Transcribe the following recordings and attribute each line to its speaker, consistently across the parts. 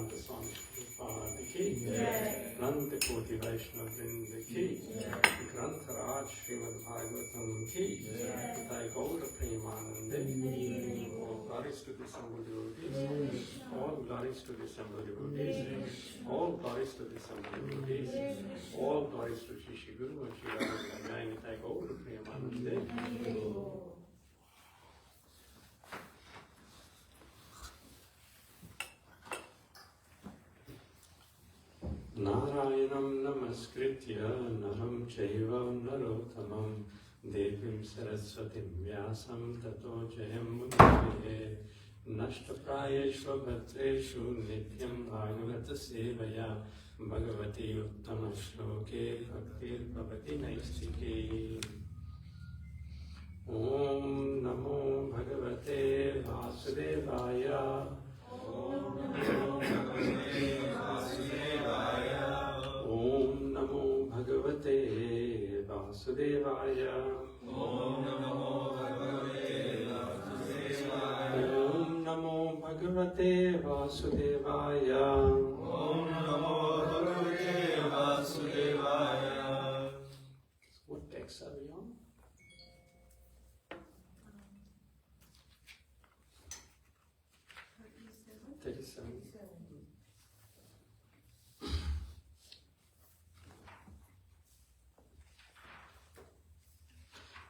Speaker 1: Bhaktivedanta Swami Prabhupada ki, Nanda Koti Vaishnava Vrinda ki, Grantharaj Srīmad Bhāgavatam ki, Nitai Gaura Premanande, all glories to the assembled devotees, all glories to the assembled devotees, all glories to the assembled devotees, all glories to Shri Guru and Shri Radha, Nitai Gaura Premanande. Narayanam namaskritya naram chaiva narottamam devim saraswatim vyasam tato jayam mudhye nashtaprayeshva bhatreshu nityam bhagavata sevaya bhagavati uttama shloke bhaktir bhavati naistike. Om namo bhagavate vasudevaya. Om namo bhagavate vasudevaya. Om namo bhagavate vasudevaya. Om namo bhagavate vasudevaya. Om namo bhagavate vasudevaya. Om namo bhagavate vasudevaya. What text are we on? 37.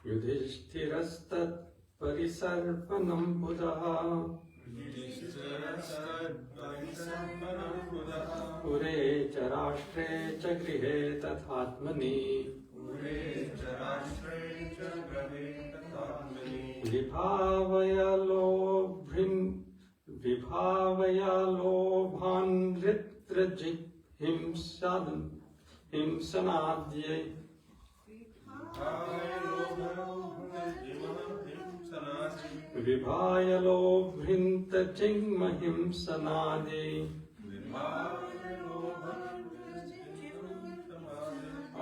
Speaker 1: Yudhishthirastat parisarpanam buddha pure charashtre cha grihe tathatmani vibhavaya lobhrin vibhavaya lobhan ritrajik himsanadye vibhaya lobhrinta chingmahimsanadi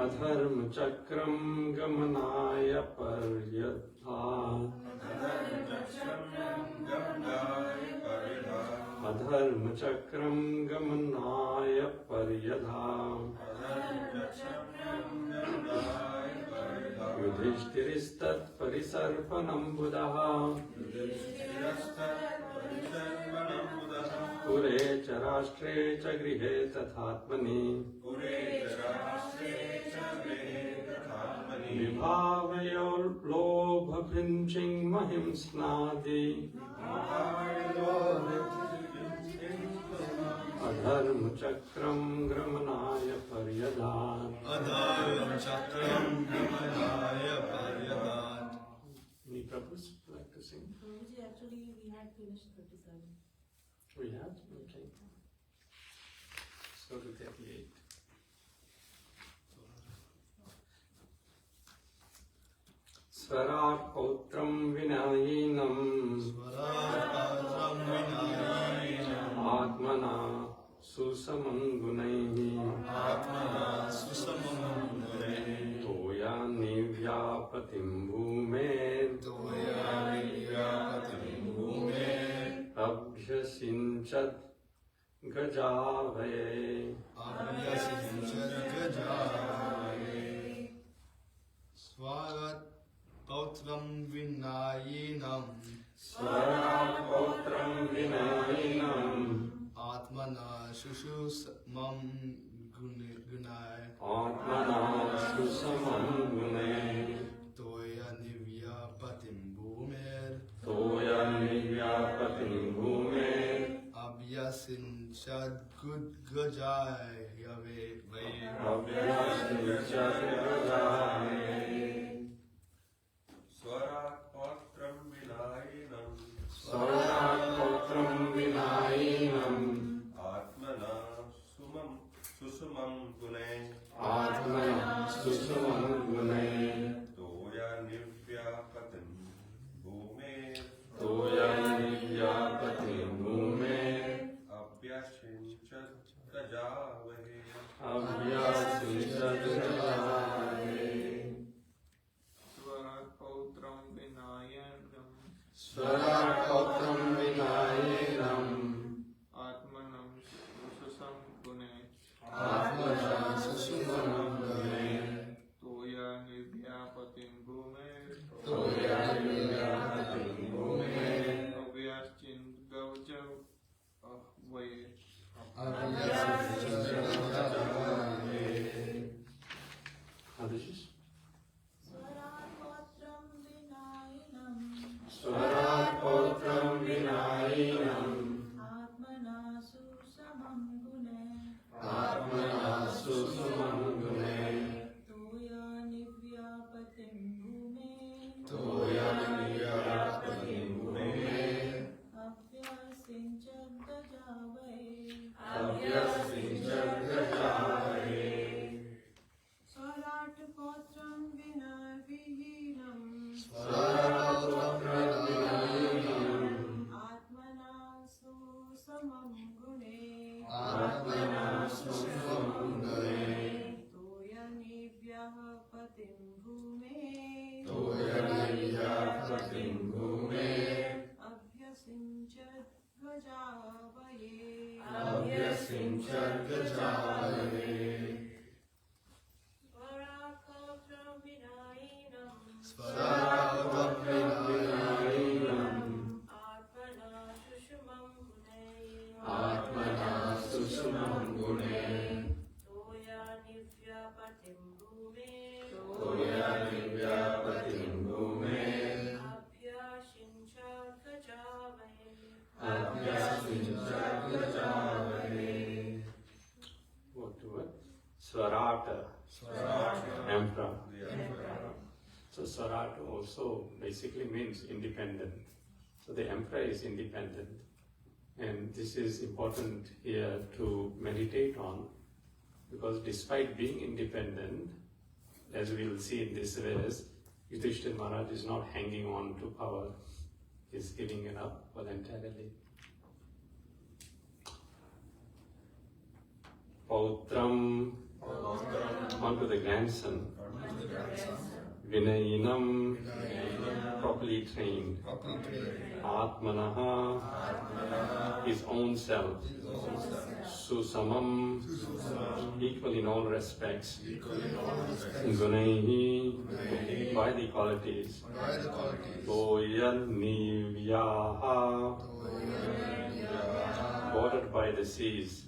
Speaker 1: adharma chakram gamanaya paryatha adharma chakram gamanaya paryatha Yudhishtiristat parisarpanam buddha pure charashtre cha grihe tathatmani vibhavaya lobha bhinching mahimsnadi adharma chakram gramanaya paryadhan adharma chakram gramanaya paryadhan. Any Prabhus like to sing?
Speaker 2: Prabhuji, actually we had finished 37.
Speaker 1: We had? Okay. Let's go to 38. Swarat potram vinayinam Atmana susamangunaihi Toya nivyapatim bhume Abhyasinchat gajavaye
Speaker 3: Swarat potram vinayinam Atmana susamam gunay Toya nivyapatim bhumer Abhyasinchad gajay yave
Speaker 1: Swarat vinayinam
Speaker 4: Atmana susumam
Speaker 1: gunay
Speaker 4: Toya nivyapatim bhume Abhyasinchad gajavahe
Speaker 1: Swarat potram vinayinam patim bhume
Speaker 2: Abhyasinchad gajavaye
Speaker 1: abhyasinchad gajavaye Svarakavinainam Atmana Sushumam Gune Toya Nivyapatim Bhume Abhyasinchad gajavaye. What to it? Swarata. Emperor. So Swarata also basically means independent. So the emperor is independent. And this is important here to meditate on, because despite being independent, as we will see in this verse, Yudhishthira Maharaj is not hanging on to power. He is giving it up voluntarily. Pautram, onto the grandson. Vinayinam, properly trained. Atmanaha, his own self. Susamam, equal in all respects. Gunaihi, by the qualities. Toyan nivyaha, bordered by the seas.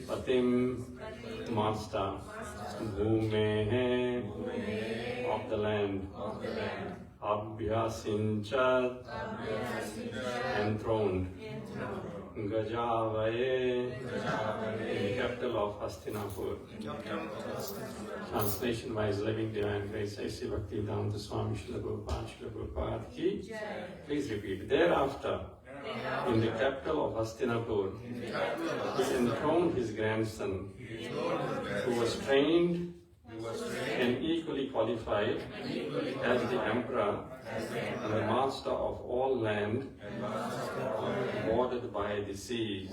Speaker 1: Patim, master. Bhumehe, of the land. Abhyasinchad, enthroned. Gajavaye, the capital of Hastinapur. Translation by His Living Divine Grace, A.C. Bhaktivedanta Swami Srila Prabhupada ki. Please repeat. Thereafter, in the capital of Hastinapur, he enthroned his grandson, who was trained and equally qualified as the emperor and the master of all land bordered by the seas.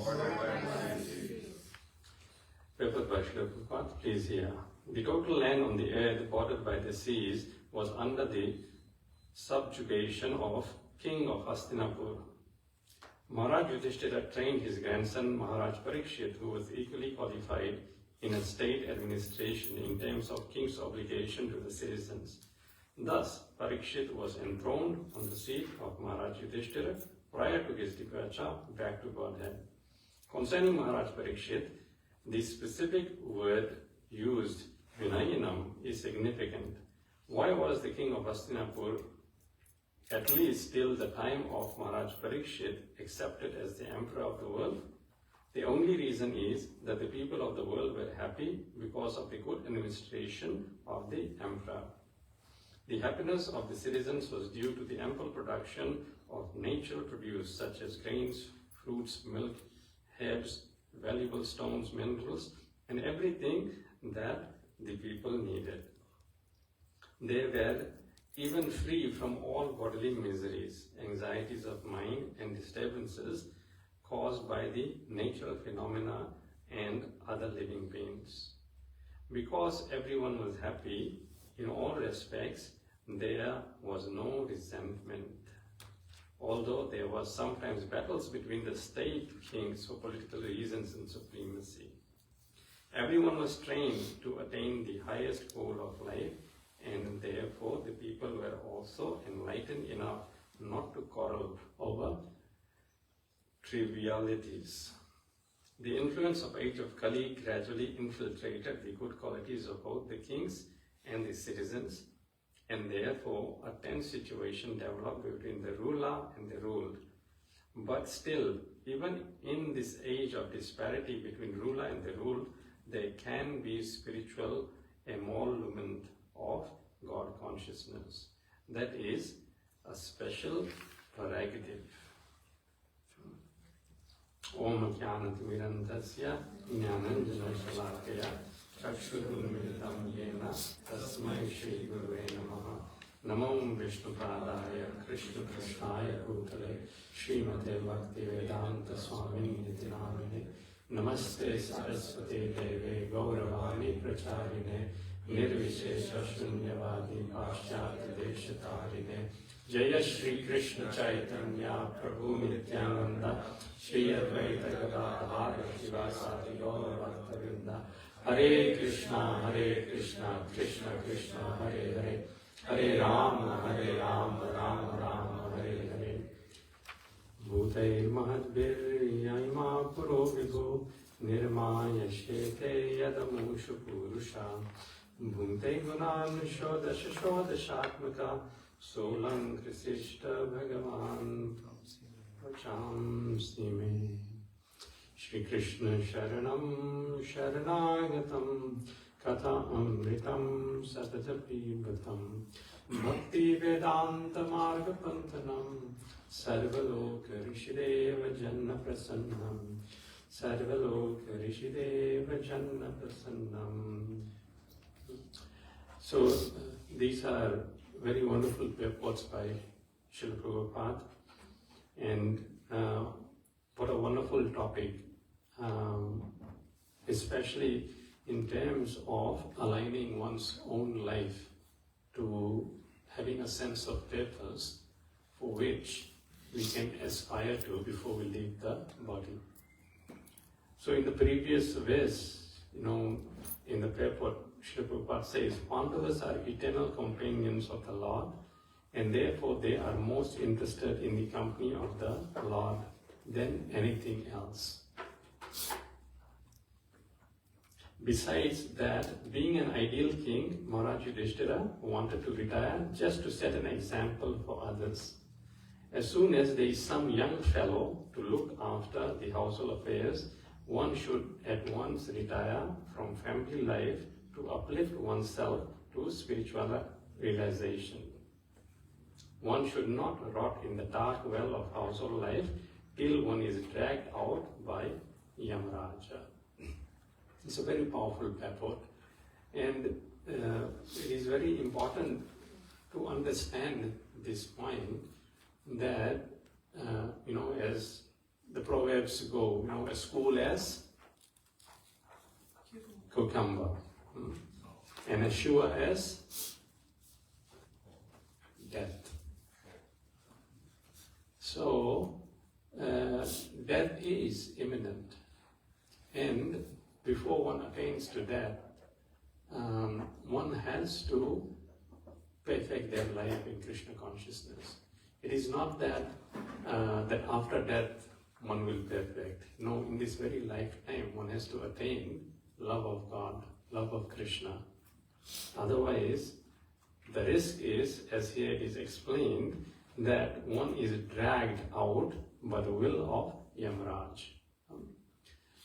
Speaker 1: Prepared by Srila Prabhupada, please hear. The total land on the earth bordered by the seas was under the subjugation of King of Hastinapur. Maharaj Yudhishthira trained his grandson Maharaj Parikshit, who was equally qualified in a state administration in terms of king's obligation to the citizens. Thus, Parikshit was enthroned on the seat of Maharaj Yudhishthira prior to his departure back to Godhead. Concerning Maharaj Parikshit, the specific word used, Vinayinam, is significant. Why was the king of Hastinapur, at least till the time of Maharaj Parikshit, accepted as the emperor of the world? The only reason is that the people of the world were happy because of the good administration of the emperor. The happiness of the citizens was due to the ample production of natural produce such as grains, fruits, milk, herbs, valuable stones, minerals, and everything that the people needed. They were even free from all bodily miseries, anxieties of mind, and disturbances caused by the natural phenomena and other living beings. Because everyone was happy in all respects, there was no resentment. Although there was sometimes battles between the state kings for political reasons and supremacy. Everyone was trained to attain the highest goal of life, and therefore the people were also enlightened enough not to quarrel over trivialities. The influence of age of Kali gradually infiltrated the good qualities of both the kings and the citizens, and therefore a tense situation developed between the ruler and the ruled. But still, even in this age of disparity between ruler and the ruled, there can be spiritual emolument of God consciousness. That is a special prerogative. Om Jnanatimirantasya Jnananjana Shalakaya Chakshurunmilitam Yena Tasmai Shri Gurave Namaha Namo Vishnu Padaya Krishna Krishnaya Bhutale Srimate Bhaktivedanta Swami Niti Namine Namaste Saraswati Deve Gauravani Pracharine Nirvishesha Shunyavadi Paschati Deshatarine Jaya Shri Krishna Chaitanya Prabhu Nityananda Shri Advaita Gadadhara Shivasati Gaura Bhaktavinda Hare Krishna Krishna Krishna Hare Hare Hare Rama Rama Rama Hare Hare Bhutei Mahadvir Yaima Puro Vibhu Nirmaya Shete Yadamushu Purusha Bhunte Gunan Shodashatmaka Solang Krisishta Bhagavan Vacham Sime Shri Krishna Sharanam Sharanagatam Katha Amritam Satatapi Bhatam Bhakti Vedanta Marga Pantanam Sarvaloka Rishideva Janna Prasannam Sarvaloka Rishideva Janna Prasannam. So these are very wonderful purports by Srila Prabhupada, and what a wonderful topic, especially in terms of aligning one's own life to having a sense of purpose for which we can aspire to before we leave the body. So in the previous verse, in the purport, Srila Prabhupada says, Pāṇḍavas are eternal companions of the Lord, and therefore they are most interested in the company of the Lord than anything else. Besides that, being an ideal king, Maharaj Yudhishthira wanted to retire just to set an example for others. As soon as there is some young fellow to look after the household affairs, one should at once retire from family life to uplift oneself to spiritual realization. One should not rot in the dark well of household life till one is dragged out by Yamaraja. It's a very powerful purport, and it is very important to understand this point that, as the proverbs go, as cool as cucumber, and as sure as death. So, death is imminent, and before one attains to death, one has to perfect their life in Krishna consciousness. It is not that that after death one will perfect. No, in this very lifetime one has to attain love of God, love of Krishna. Otherwise, the risk is, as here it is explained, that one is dragged out by the will of Yamaraj.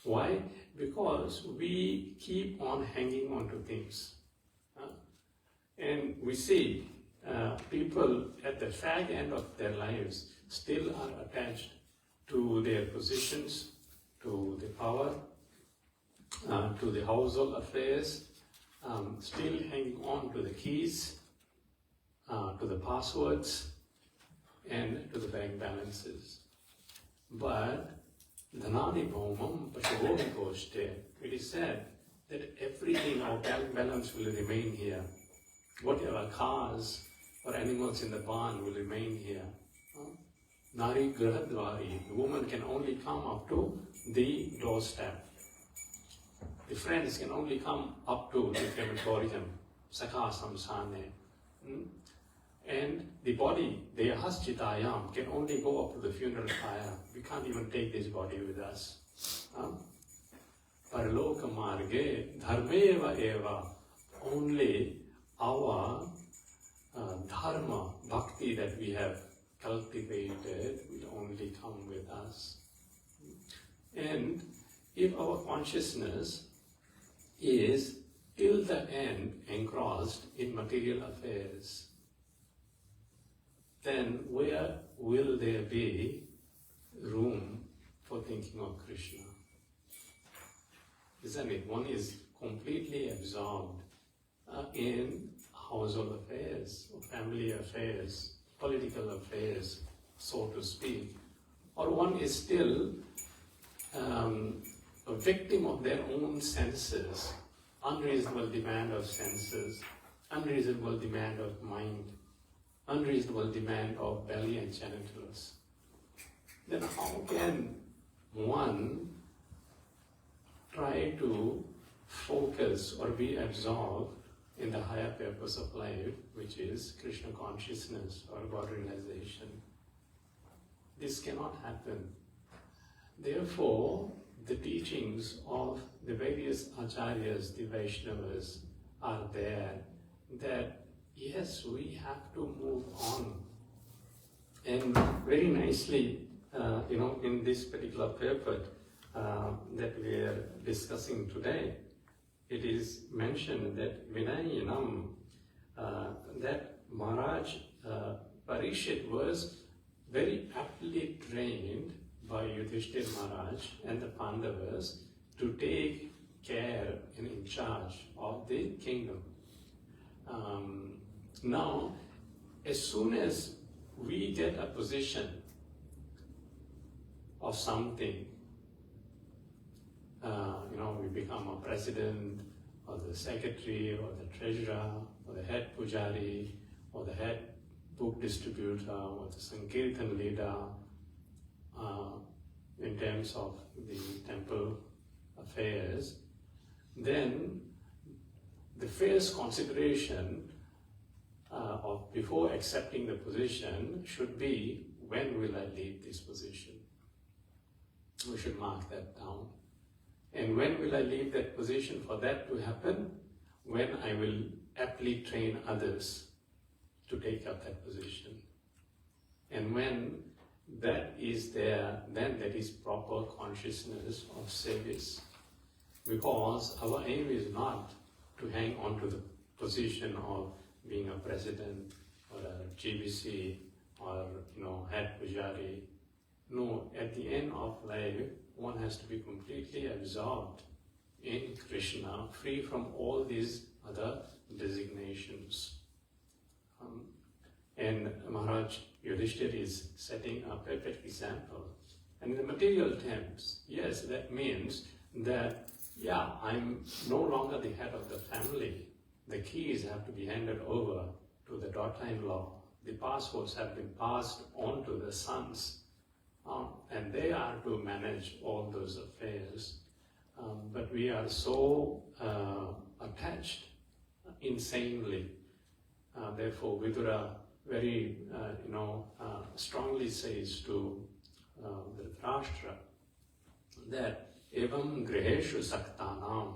Speaker 1: Why? Because we keep on hanging on to things. And we see people at the fag end of their lives still are attached to their positions, to the power, to the household affairs, still hanging on to the keys, to the passwords, and to the bank balances. But Dhanani Bhaumam Pashuvomi Koshte, it is said that everything, our bank balance will remain here. Whatever cars or animals in the barn will remain here. Nari Grahadvari, the woman can only come up to the doorstep. The friends can only come up to the crematorium, Sakha Samsane. And the body, the Haschitayam, can only go up to the funeral pyre. We can't even take this body with us. Paraloka Marge, Dharmeva Eva, only our dharma, bhakti that we have cultivated will only come with us. And if our consciousness is till the end engrossed in material affairs, then where will there be room for thinking of Krishna? Isn't it? One is completely absorbed in household affairs, or family affairs, political affairs, so to speak. Or one is still a victim of their own senses, unreasonable demand of senses, unreasonable demand of mind. unreasonable demand of belly and genitals, then how can one try to focus or be absorbed in the higher purpose of life, which is Krishna consciousness or God realization? This cannot happen. Therefore, the teachings of the various acharyas, the Vaishnavas, are there that yes, we have to move on. And very nicely, in this particular paper that we are discussing today, it is mentioned that Vinayanam, that Maharaj Parikshit was very aptly trained by Yudhishthira Maharaj and the Pāṇḍavas to take care and in charge of the kingdom. Now, as soon as we get a position of something, we become a president, or the secretary, or the treasurer, or the head pujari, or the head book distributor, or the Sankirtan leader, in terms of the temple affairs, then the first consideration of before accepting the position should be, when will I leave this position? We should mark that down. And when will I leave that position? For that to happen, when I will aptly train others to take up that position. And when that is there, then that is proper consciousness of service. Because our aim is not to hang on to the position of being a president or a GBC or head pujari. No, at the end of life, one has to be completely absorbed in Krishna, free from all these other designations. And Maharaj Yudhishthira is setting a perfect example. And in the material terms, yes, that means that, I'm no longer the head of the family. The keys have to be handed over to the daughter-in-law. The passports have been passed on to the sons. And they are to manage all those affairs. But we are so attached insanely. Therefore, Vidura very strongly says to Dhritarashtra that evam griheshu saktanam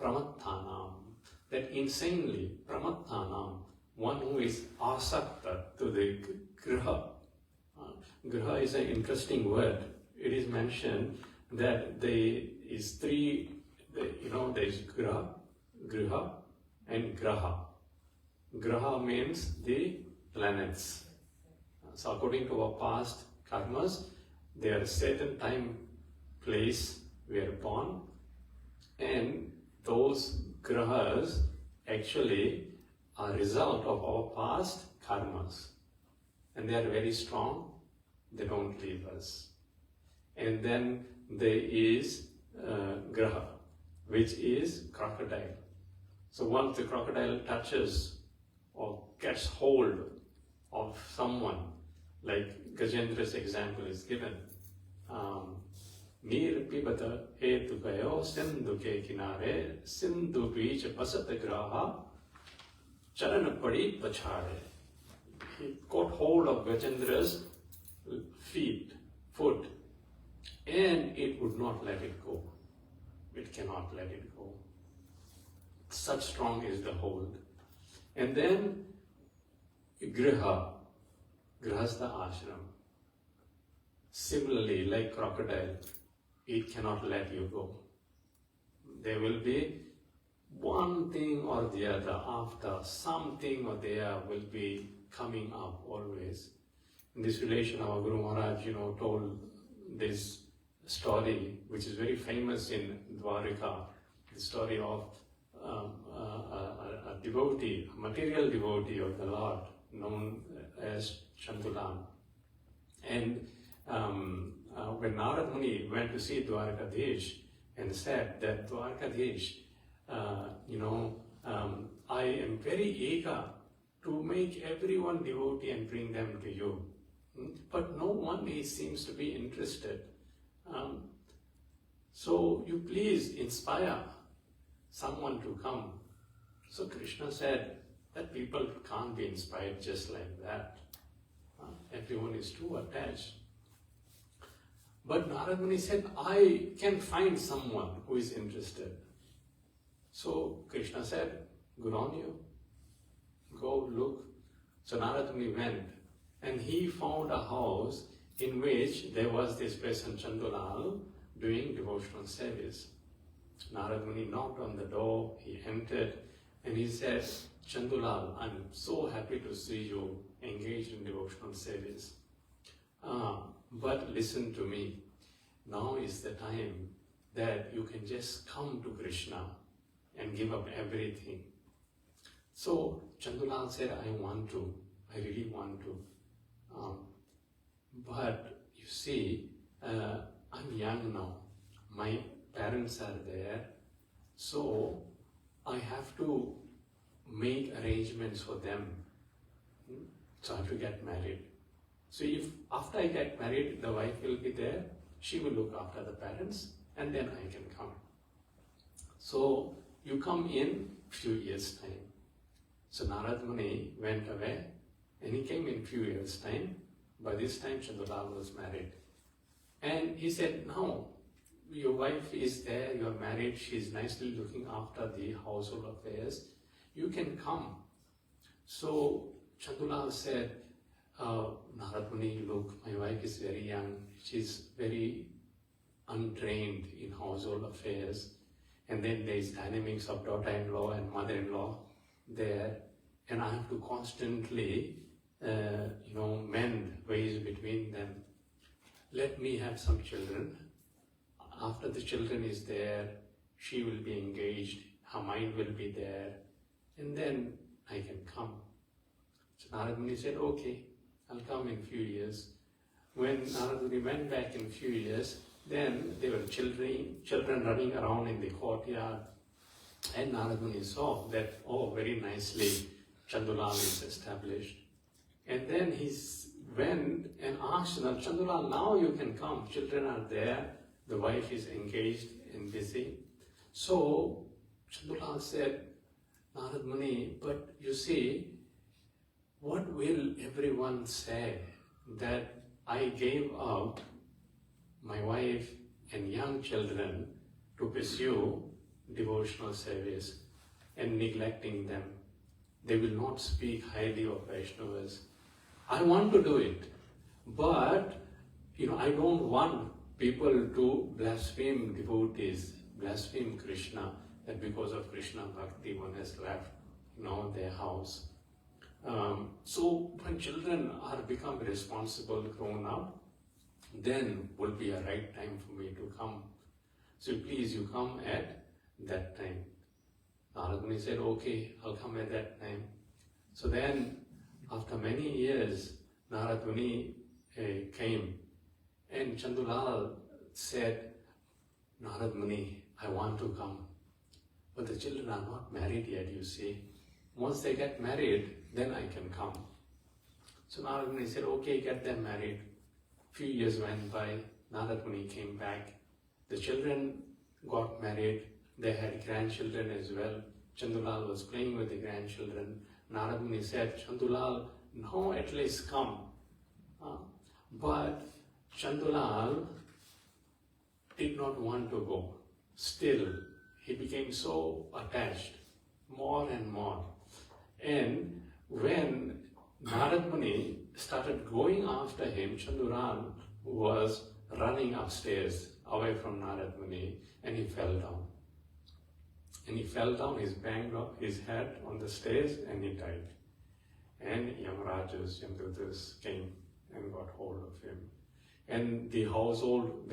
Speaker 1: pramattanam, that insanely pramattanam, one who is asakta to the griha. Griha is an interesting word. It is mentioned that there is three, there is griha, and graha. Graha means the planets. So according to our past karmas, there are certain time, place we are born, and those grahas actually are a result of our past karmas. And they are very strong. They don't leave us. And then there is graha, which is crocodile. So once the crocodile touches or gets hold of someone, like Gajendra's example is given, Neer pibata hetu gayo sindhu ke kinare, sindhu beach basat graha, charan padi pachare. He got hold of Gajendra's foot, and it would not let it go. It cannot let it go. Such strong is the hold. And then grihastha ashram. Similarly, like crocodile, it cannot let you go. There will be one thing or the other after, something or the other will be coming up always. In this relation, our Guru Maharaj, told this story, which is very famous in Dwarika, the story of a devotee, a material devotee of the Lord, known as Chantulan. And when Narad Muni went to see Dwarkadhish and said that Dwarkadhish, I am very eager to make everyone devotee and bring them to you. But no one seems to be interested. So you please inspire someone to come. So Krishna said that people can't be inspired just like that. Everyone is too attached. But Narad Muni said, I can find someone who is interested. So Krishna said, good on you. Go look. So Narad Muni went and he found a house in which there was this person Chandulal doing devotional service. Narad Muni knocked on the door, he entered and he said, Chandulal, I'm so happy to see you engaged in devotional service. But listen to me, now is the time that you can just come to Krishna and give up everything. So Chandulal said, I really want to. But you see, I'm young now, my parents are there, so I have to make arrangements for them. So I have to get married. So if after I get married, the wife will be there, she will look after the parents, and then I can come. So you come in few years' time. So Narad Muni went away, and he came in few years' time. By this time, Chandulal was married. And he said, now, your wife is there, you are married, she is nicely looking after the household affairs, you can come. So Chandulal said, Narad Muni, look, my wife is very young, she's very untrained in household affairs, and then there is dynamics of daughter-in-law and mother-in-law there, and I have to constantly mend ways between them. Let me have some children. After the children is there, she will be engaged, her mind will be there, and then I can come. So Narad Muni said, okay, I'll come in few years. When Narad Muni went back in few years, then there were children running around in the courtyard, and Narad Muni saw that, oh, very nicely, Chandulal is established. And then he went and asked, Chandulal, now you can come, children are there, the wife is engaged and busy. So Chandulal said, Narad Muni, but you see, what will everyone say that I gave up my wife and young children to pursue devotional service and neglecting them? They will not speak highly of Vaishnavas. I want to do it, but I don't want people to blaspheme devotees, blaspheme Krishna, that because of Krishna Bhakti one has left their house. So when children are become responsible, grown up, then will be a right time for me to come. So please, you come at that time. Narad Muni said, okay, I'll come at that time. So then, after many years, Narad Muni came, and Chandulal said, Narad Muni, I want to come. But the children are not married yet, you see. Once they get married, then I can come. So Narad Muni said, okay, get them married. Few years went by, Narad Muni came back. The children got married, they had grandchildren as well. Chandulal was playing with the grandchildren. Narad Muni said, Chandulal, now at least come. But Chandulal did not want to go. Still, he became so attached, more and more. And when Narad Muni started going after him, Chandulal was running upstairs away from Narad Muni, and he fell down. And he fell down, he banged up his head on the stairs, and he died. And Yamdutas came and got hold of him. And the household,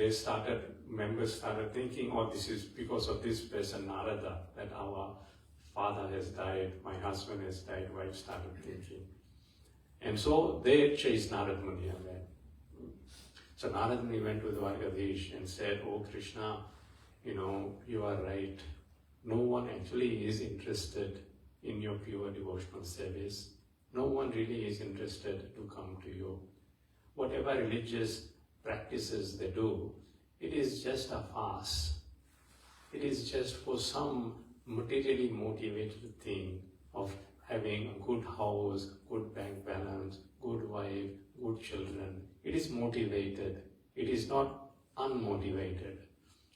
Speaker 1: members started thinking, oh, this is because of this person, Narada, that our father has died, my husband has died, wife started thinking. And so they chased Narad Muni away. So Narad Muni went to Dwarkadish and said, oh Krishna, you are right. No one actually is interested in your pure devotional service. No one really is interested to come to you. Whatever religious practices they do, it is just a farce. It is just for some materially motivated thing of having a good house, good bank balance, good wife, good children. It is motivated. It is not unmotivated.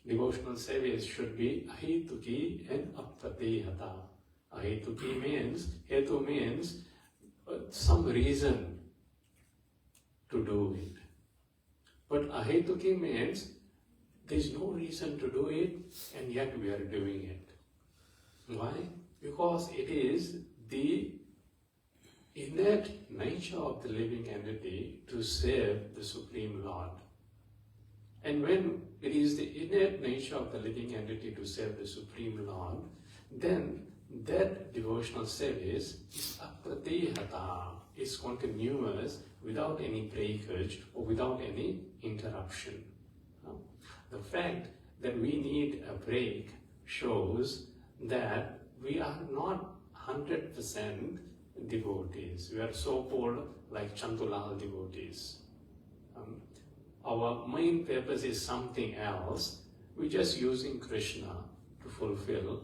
Speaker 1: Devotional service should be ahituki and apratihata. Ahituki means, hetu means some reason to do it. But ahituki means there is no reason to do it and yet we are doing it. Why? Because it is the innate nature of the living entity to serve the Supreme Lord. And when it is the innate nature of the living entity to serve the Supreme Lord, then that devotional service is apratihata, is continuous without any breakage or without any interruption. The fact that we need a break shows that we are not 100% devotees. We are so-called like Chandulal devotees. Our main purpose is something else. We're just using Krishna to fulfill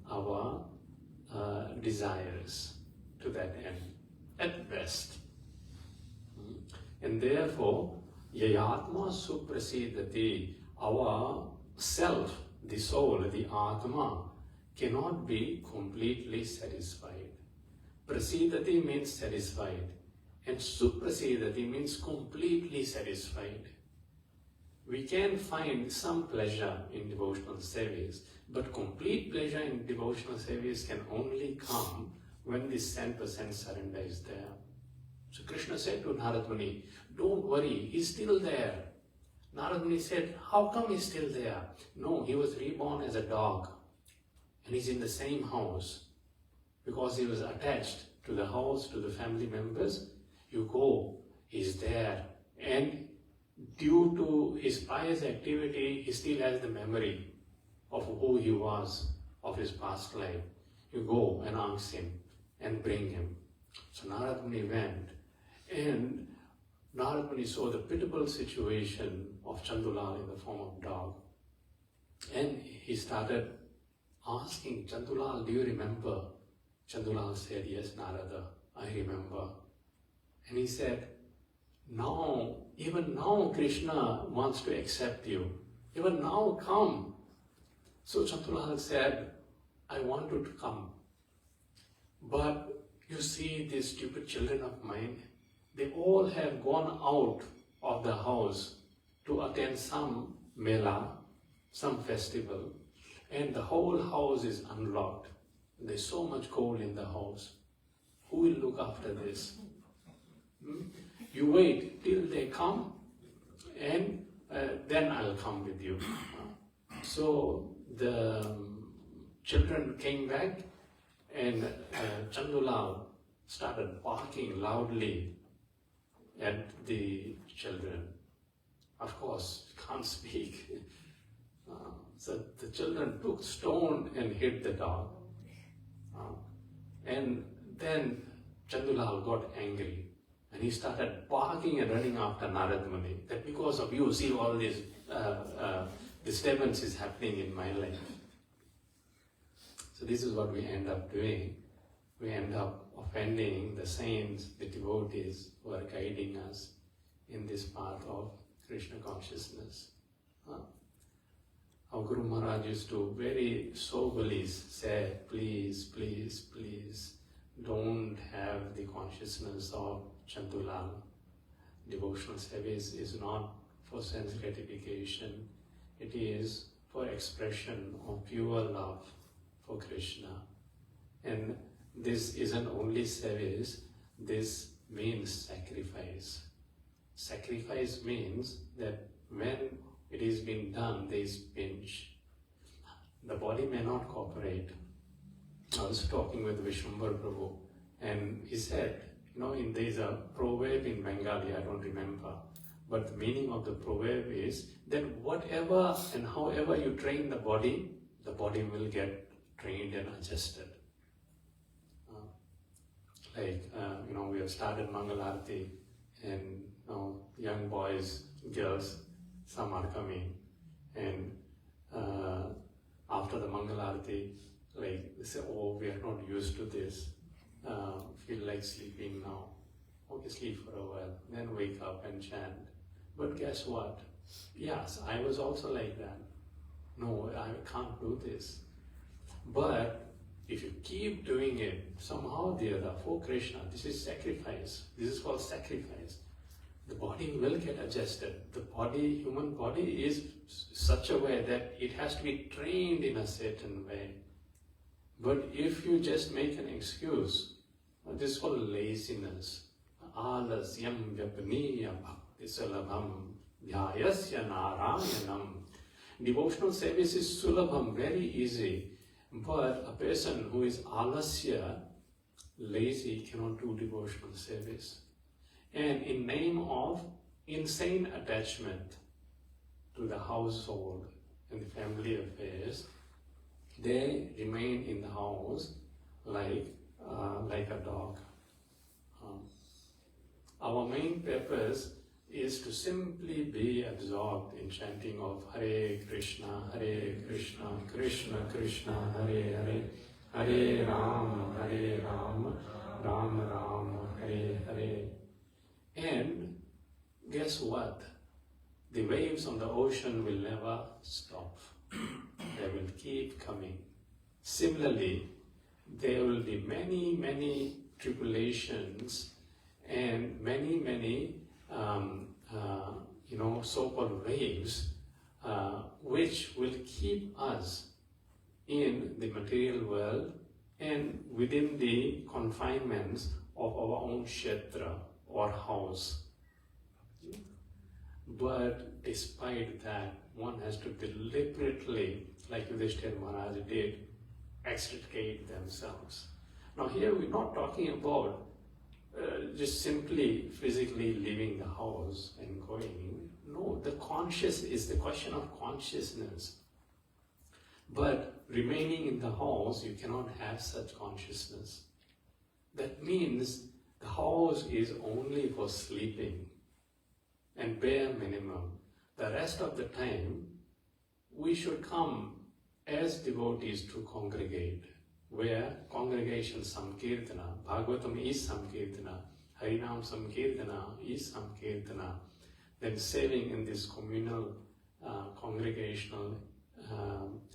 Speaker 1: our desires to that end, at best. And therefore, yayatma suprasidati, our self, the soul, the Atma, cannot be completely satisfied. Prasidati means satisfied, and suprasidati means completely satisfied. We can find some pleasure in devotional service, but complete pleasure in devotional service can only come when this 10% surrender is there. So Krishna said to Narad Muni, don't worry, he's still there. Narad Muni said, how come he's still there? No, he was reborn as a dog and he's in the same house because he was attached to the house, to the family members. You go, he's there, and due to his pious activity, he still has the memory of who he was, of his past life. You go and ask him and bring him. So Narad Muni went, and Narad Muni saw the pitiable situation of Chandulal in the form of dog. And he started asking, Chandulal, do you remember? Chandulal said, yes, Narada, I remember. And he said, now, even now Krishna wants to accept you. Even now come. So Chandulal said, I want you to come. But you see, these stupid children of mine, they all have gone out of the house to attend some mela, some festival, and the whole house is unlocked. There's so much gold in the house. Who will look after this? You wait till they come, and then I'll come with you. So the children came back, and Chandulal started barking loudly at the children. Of course, can't speak. So the children took stone and hit the dog. And then Chandulal got angry and he started barking and running after Narad Muni that because of you, see all these disturbances happening in my life. So this is what we end up doing. We end up offending the saints, the devotees who are guiding us in this path of Krishna consciousness. Our Guru Maharaj used to very soberly say, please, please, please, don't have the consciousness of Chandulal. Devotional service is not for sense gratification. It is for expression of pure love for Krishna. And this isn't only service, this means sacrifice. Sacrifice means that when it is being done, there is pinch. The body may not cooperate. I was talking with Vishwambar Prabhu, and he said, there is a proverb in Bengali, I don't remember, but the meaning of the proverb is that whatever and however you train the body will get trained and adjusted. like, we have started Mangalarti, and young boys, girls, some are coming, and after the Mangalarti, like, they say, oh, we are not used to this, feel like sleeping now. Okay, sleep for a while, then wake up and chant. But guess what? Yes, I was also like that. No, I can't do this. But if you keep doing it, somehow or the other, for Krishna, this is sacrifice. This is called sacrifice. The body will get adjusted. The body, human body is such a way that it has to be trained in a certain way. But if you just make an excuse, this is called laziness. Alasyam vyapaniya bhakti sulabham dhyayasya narayanam. Devotional service is sulabham, very easy. But a person who is alasya, lazy, cannot do devotional service. And in name of insane attachment to the household and the family affairs, they remain in the house like a dog. Our main purpose is to simply be absorbed in chanting of Harekrishna, Krishna Krishna, Hare Hare, Hare Rama, Rama Rama, Hare Hare. And guess what? The waves on the ocean will never stop. They will keep coming. Similarly, there will be many, many tribulations and many so-called waves which will keep us in the material world and within the confinements of our own kshetra or house. But despite that, one has to deliberately, like Yudhishthira Maharaj did, extricate themselves. Now here we're not talking about just simply physically leaving the house and going. No, the question of consciousness. But remaining in the house, you cannot have such consciousness. That means the house is only for sleeping and bare minimum. The rest of the time, we should come as devotees to congregate, where congregation Samkirtana, Bhagavatam is Samkirtana, Harinam Samkirtana is Samkirtana, then serving in this communal, congregational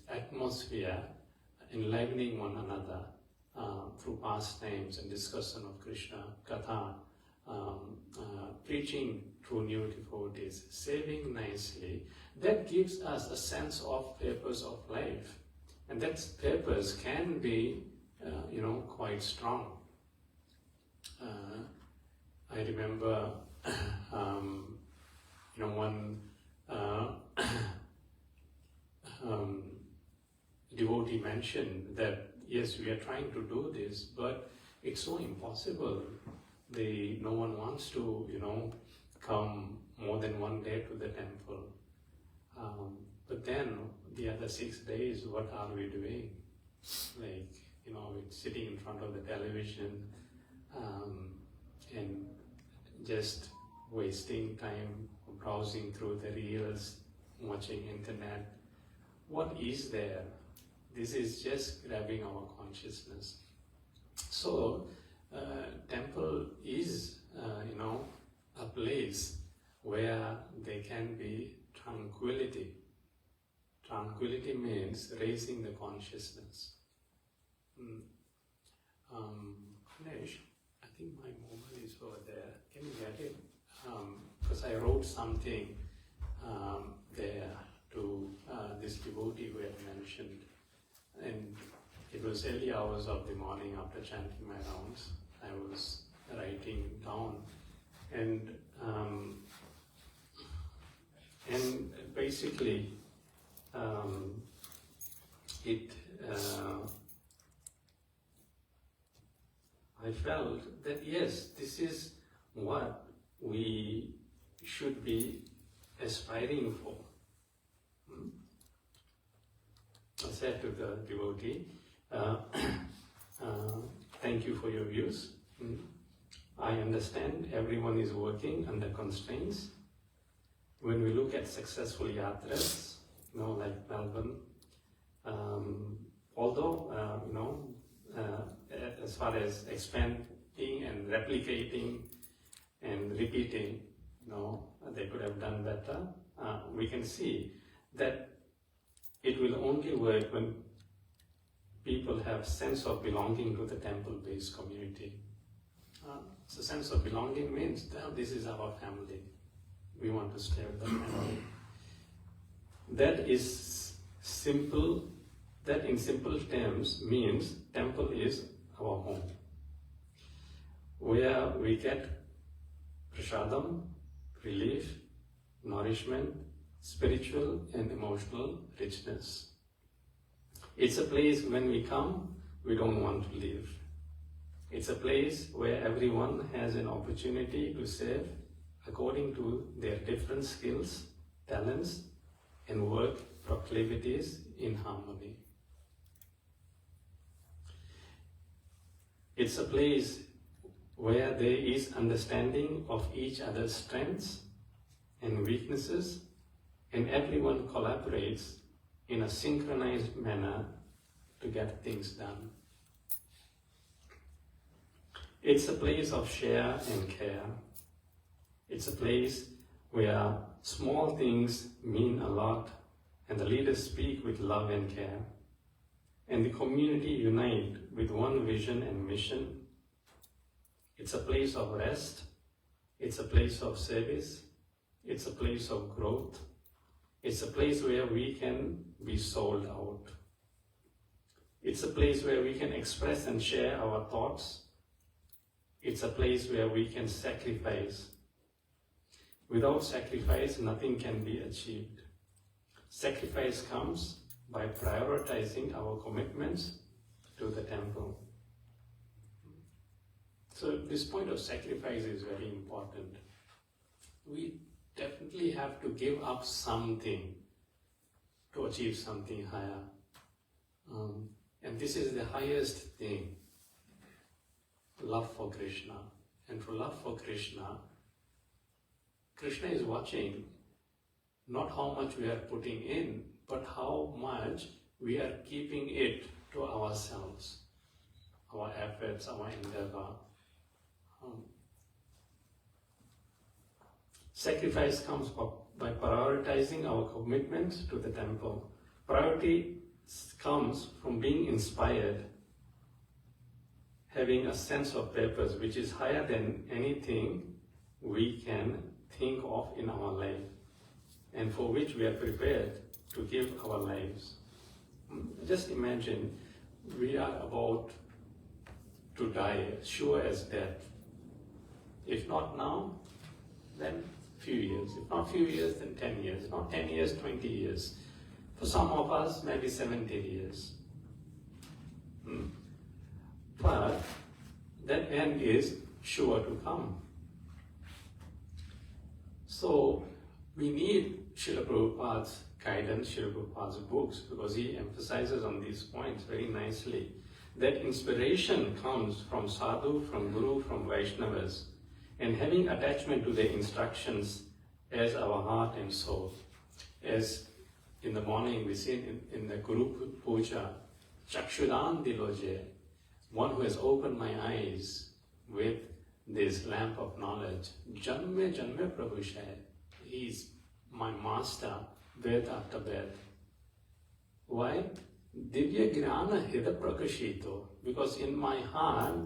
Speaker 1: atmosphere, enlivening one another through pastimes and discussion of Krishna, Katha, preaching through new devotees, serving nicely, that gives us a sense of purpose of life. And that purpose can be, quite strong. I remember, one devotee mentioned that, yes, we are trying to do this, but it's so impossible. No one wants to, come more than one day to the temple. But then the other 6 days, what are we doing? Like, it's sitting in front of the television and just wasting time browsing through the reels, watching internet. What is there? This is just grabbing our consciousness. So, temple is, a place where there can be tranquility. Tranquility means raising the consciousness. Ganesh, I think my mobile is over there. Can you get it? Because I wrote something there to this devotee who had mentioned, and it was early hours of the morning after chanting my rounds. I was writing down, and basically I felt that yes, this is what we should be aspiring for. I said to the devotee, thank you for your views, I understand everyone is working under constraints. When we look at successful yatras, like Melbourne, although, as far as expanding and replicating and repeating, they could have done better. We can see that it will only work when people have sense of belonging to the temple-based community. So sense of belonging means that this is our family. We want to stay with the family. That is simple. That in simple terms means temple is our home, where we get prasadam, relief, nourishment, spiritual and emotional richness. It's a place when we come, we don't want to leave. It's a place where everyone has an opportunity to serve according to their different skills, talents, and work proclivities in harmony. It's a place where there is understanding of each other's strengths and weaknesses, and everyone collaborates in a synchronized manner to get things done. It's a place of share and care. It's a place where small things mean a lot, and the leaders speak with love and care, and the community unite with one vision and mission. It's a place of rest. It's a place of service. It's a place of growth. It's a place where we can be sold out. It's a place where we can express and share our thoughts. It's a place where we can sacrifice. Without sacrifice, nothing can be achieved. Sacrifice comes by prioritizing our commitments to the temple. So this point of sacrifice is very important. We definitely have to give up something to achieve something higher. And this is the highest thing, love for Krishna. And for love for Krishna, Krishna is watching not how much we are putting in, but how much we are keeping it to ourselves, our efforts, our endeavor. Sacrifice comes by prioritizing our commitments to the temple. Priority comes from being inspired, having a sense of purpose which is higher than anything we can think of in our life, and for which we are prepared to give our lives. Just imagine we are about to die, sure as death. If not now, then few years. If not few years, then 10 years. If not 10 years, 20 years. For some of us, maybe 70 years. But that end is sure to come. So we need Srila Prabhupada's guidance, Srila Prabhupada's books, because he emphasizes on these points very nicely. That inspiration comes from sadhu, from guru, from Vaishnavas, and having attachment to their instructions as our heart and soul. As in the morning we see in the Guru Puja, Chakshudan Diloje, one who has opened my eyes with this lamp of knowledge. Janme Janme Prabhu Shai, he is my master, birth after birth. Why? Divya Gnana Hida Prakashito, because in my heart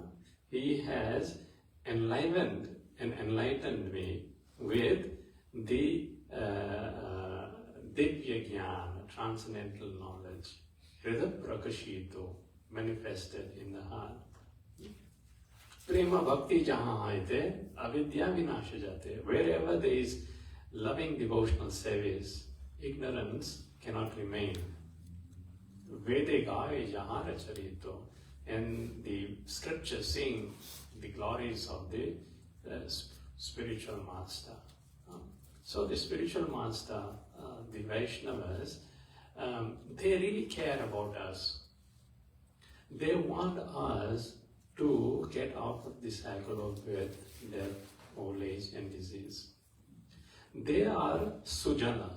Speaker 1: he has enlivened and enlightened me with the Divya Jnana, transcendental knowledge, Hrida Prakashito, manifested in the heart. Prema Bhakti Jahan Haite, Avidya Vinasha Jate. Wherever there is loving devotional service, ignorance cannot remain. Vede Gaye Jahara Charito, and the scriptures sing the glories of the spiritual master. So the spiritual master, the Vaishnavas, they really care about us. They want us to get out of the cycle of birth, death, old age and disease. They are Sujana.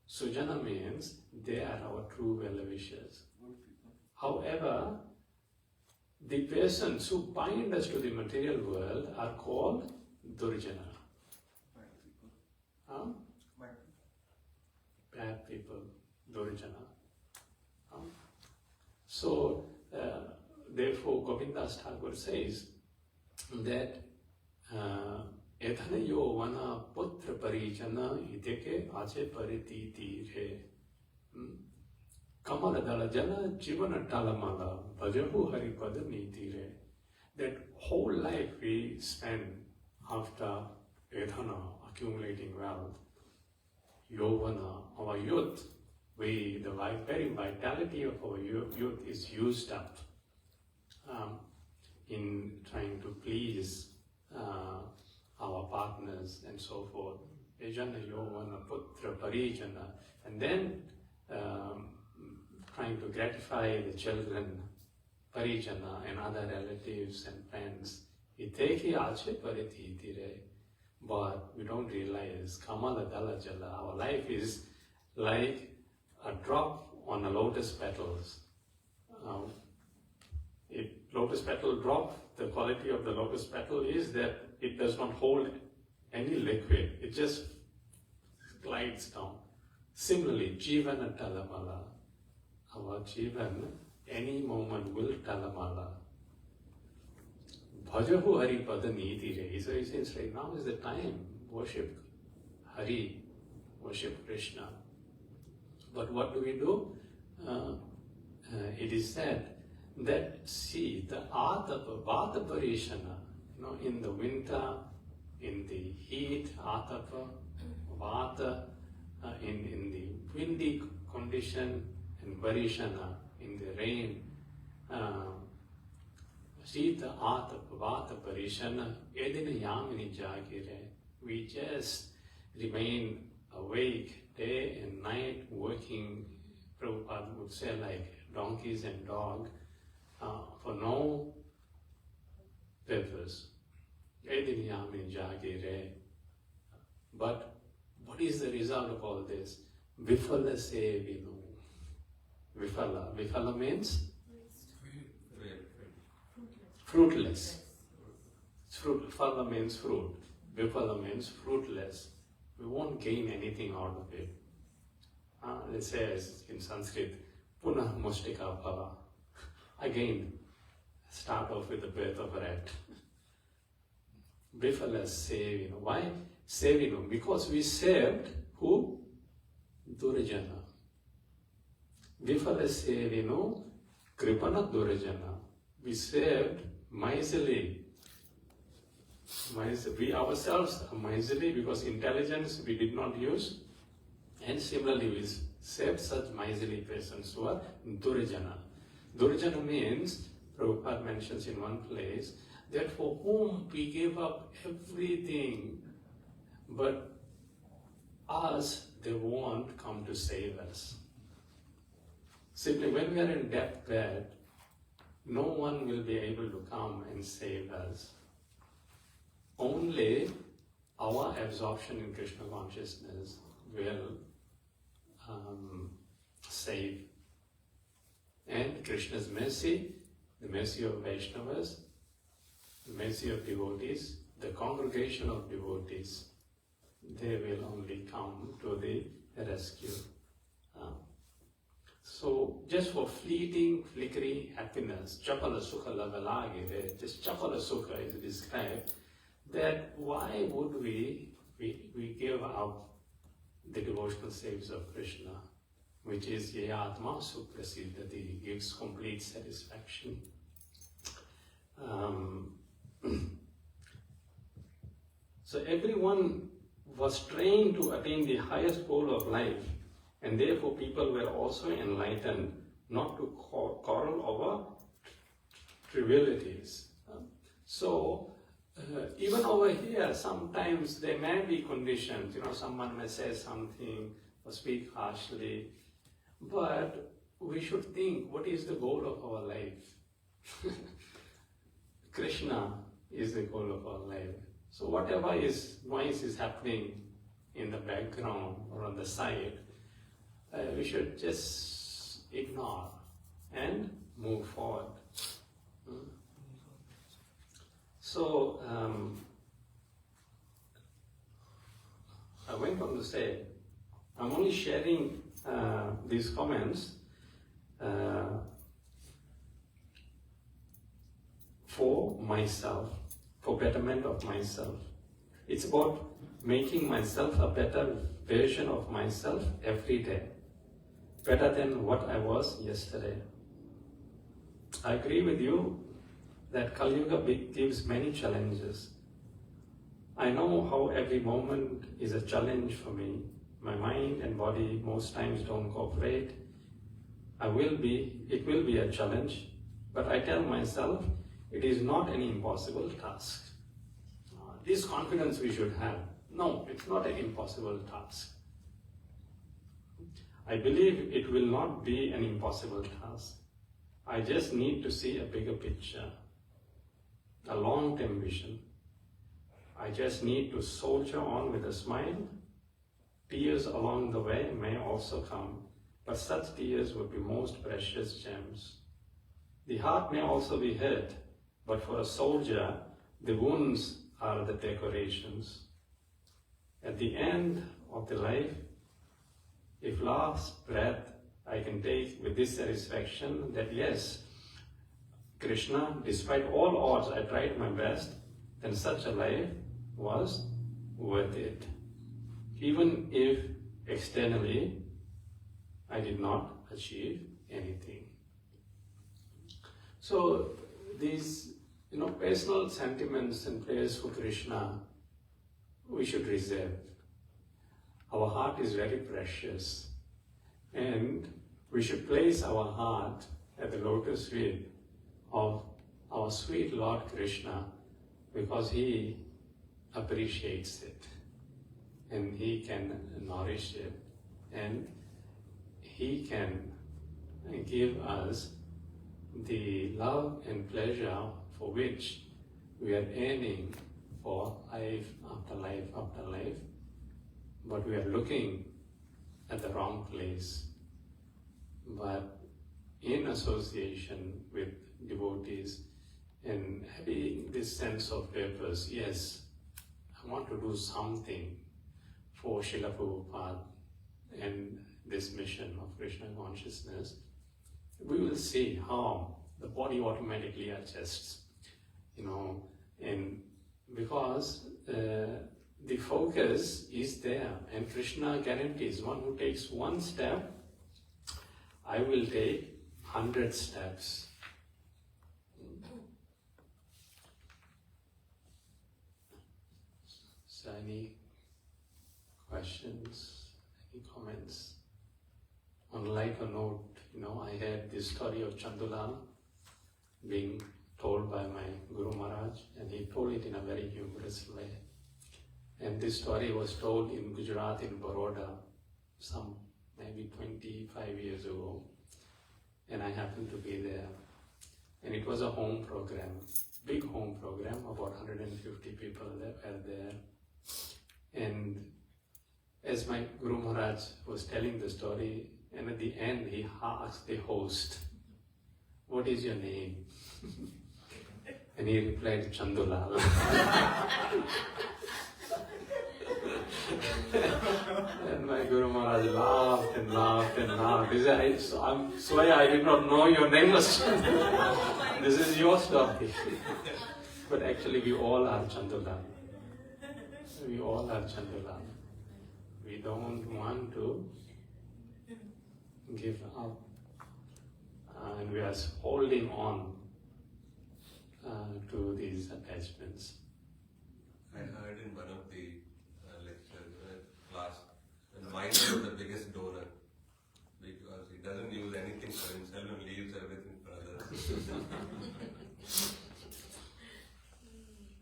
Speaker 1: Sujana means they are our true well-wishers. However, the persons who bind us to the material world are called Durjana. Bad people, Durjana. So, therefore, Govindas Thakur says that Edhanayo vana putra parijana ideke ache parititi re. Kamala dalajana jivana talamala bhajahu haripada niti re. That whole life we spend after Edhana, accumulating wealth, Yovana, our youth, the very vitality of our youth is used up in trying to please our partners and so forth. Ejana Yovana Putra Parijana, and then trying to gratify the children, Parijana and other relatives and friends. Iteki ache parititi re. But we don't realize Kamala Dala Jala, our life is like a drop on a lotus petals. If lotus petal drop, the quality of the lotus petal is that it does not hold any liquid, it just glides down. Similarly, Jivana Talamala, our Jivan, any moment will Talamala. Bhajahu Hari Pada Niti Re. So he says, right now is the time, worship Hari, worship Krishna. But what do we do? It is said that, see, the Atapa, Vata Parishana, in the winter, in the heat, Atapa, Vata, in the windy condition, and Parishana, in the rain, Sita Atapa, Vata Parishana, Edina Yamini Jagire. We just remain awake day and night, working, Prabhupada would say, like donkeys and dogs, for no purpose. Edina Yamini Jagire. But what is the result of all this? Vifala sevinu. Vifala. Vifala means? Fruitless. Phala means fruit. Vifala means fruitless. We won't gain anything out of it. Let's say in Sanskrit, Punah Mustika Phala. Again, start off with the birth of a rat. Vifala sevinu. Why sevinu? Because we saved who? Durjana. Vifala sevinu, kripana durjana. We saved miserly. We ourselves are miserly because intelligence we did not use, and similarly we saved such miserly persons who are Durjana. Durjana means, Prabhupada mentions in one place, that for whom we gave up everything, but us, they won't come to save us. Simply when we are in deathbed, no one will be able to come and save us. Only our absorption in Krishna consciousness will save. And Krishna's mercy, the mercy of Vaishnavas, the mercy of devotees, the congregation of devotees, they will only come to the rescue. So just for fleeting, flickering happiness, chapala sukha lavalage, just chapala sukha is described, that why would we give up the devotional service of Krishna, which is yayatma suprasiddhati, gives complete satisfaction. So everyone was trained to attain the highest goal of life, and therefore people were also enlightened not to quarrel over trivialities. So even over here, sometimes there may be conditions, someone may say something or speak harshly, but we should think, what is the goal of our life? Krishna is the goal of our life. So whatever noise is happening in the background or on the side, we should just ignore and move forward. So I went on to say, I'm only sharing these comments for myself, for betterment of myself. It's about making myself a better version of myself every day, better than what I was yesterday. I agree with you that Kali Yuga gives many challenges. I know how every moment is a challenge for me. My mind and body most times don't cooperate. It will be a challenge, but I tell myself it is not an impossible task. This confidence we should have. No, it's not an impossible task. I believe it will not be an impossible task. I just need to see a bigger picture, a long-term vision. I just need to soldier on with a smile. Tears along the way may also come, but such tears would be most precious gems. The heart may also be hurt, but for a soldier, the wounds are the decorations. At the end of the life, if last breath I can take with this satisfaction that yes, Krishna, despite all odds, I tried my best, then such a life was worth it. Even if externally I did not achieve anything. So these personal sentiments and prayers for Krishna, we should reserve. Our heart is very precious, and we should place our heart at the lotus feet of our sweet Lord Krishna, because He appreciates it and He can nourish it and He can give us the love and pleasure for which we are yearning for life after life after life, but we are looking at the wrong place. But in association with devotees and having this sense of purpose, yes, I want to do something for Srila Prabhupada and this mission of Krishna consciousness, we will see how the body automatically adjusts, and because the focus is there, and Krishna guarantees one who takes one step, I will take 100 steps. So any questions, any comments? On a lighter note, I had this story of Chandulal being told by my Guru Maharaj, and he told it in a very humorous way. And this story was told in Gujarat, in Baroda, some maybe 25 years ago. And I happened to be there. And it was a home program, big home program, about 150 people that were there. And as my Guru Maharaj was telling the story, and at the end he asked the host, "What is your name?" And he replied, "Chandulal." And my Guru Maharaj laughed and laughed and laughed. He said, "I'm sorry, I did not know your name was Chandulal. This is your story." But actually we all are Chandulal. We all are Chandulal. We don't want to give up. And we are holding on to these attachments.
Speaker 4: I heard in one of the lectures, class, the mind is the biggest donor because he doesn't use anything for himself and leaves everything for others.